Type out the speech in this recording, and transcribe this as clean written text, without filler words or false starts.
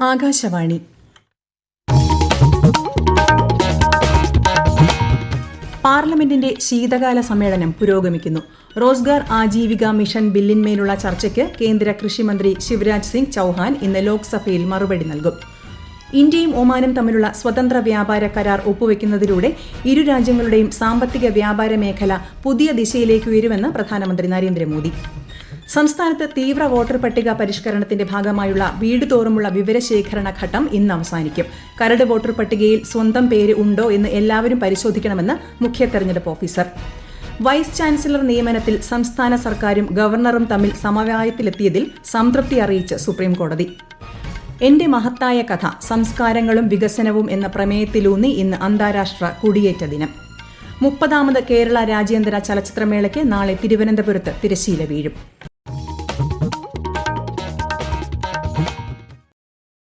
ആകാശവാണി. പാർലമെന്റിന്റെ ശീതകാല സമ്മേളനം പുരോഗമിക്കുന്നു. റോസ്ഗാർ ആജീവിക മിഷൻ ബില്ലിന്മേലുള്ള ചർച്ചയ്ക്ക് കേന്ദ്ര കൃഷിമന്ത്രി ശിവരാജ് സിംഗ് ചൌഹാൻ ഇന്ന് ലോക്സഭയിൽ മറുപടി നൽകും. ഇന്ത്യയും ഒമാനും തമ്മിലുള്ള സ്വതന്ത്ര വ്യാപാര കരാർ ഒപ്പുവെക്കുന്നതിലൂടെ ഇരു രാജ്യങ്ങളുടെയും സാമ്പത്തിക വ്യാപാര മേഖല പുതിയ ദിശയിലേക്ക് ഉയരുമെന്ന് പ്രധാനമന്ത്രി നരേന്ദ്രമോദി. സംസ്ഥാനത്ത് തീവ്ര വോട്ടർ പട്ടിക പരിഷ്കരണത്തിന്റെ ഭാഗമായുള്ള വീട് തോറുമുള്ള വിവരശേഖരണ ഘട്ടം ഇന്ന് അവസാനിക്കും. കരട് വോട്ടർ പട്ടികയിൽ സ്വന്തം പേര് ഉണ്ടോ എന്ന് എല്ലാവരും പരിശോധിക്കണമെന്ന് മുഖ്യ തെരഞ്ഞെടുപ്പ് ഓഫീസർ. വൈസ് ചാൻസലർ നിയമനത്തിൽ സംസ്ഥാന സർക്കാരും ഗവർണറും തമ്മിൽ സമവായത്തിലെത്തിയതിൽ സംതൃപ്തി അറിയിച്ച് സുപ്രീംകോടതി. എന്റെ മഹത്തായ കഥ, സംസ്കാരങ്ങളും വികസനവും എന്ന പ്രമേയത്തിലൂന്നി ഇന്ന് അന്താരാഷ്ട്ര കുടിയേറ്റ ദിനം. 30ാമത് കേരള രാജ്യാന്തര ചലച്ചിത്രമേളയ്ക്ക് നാളെ തിരുവനന്തപുരത്ത് തിരശ്ശീല വീഴും.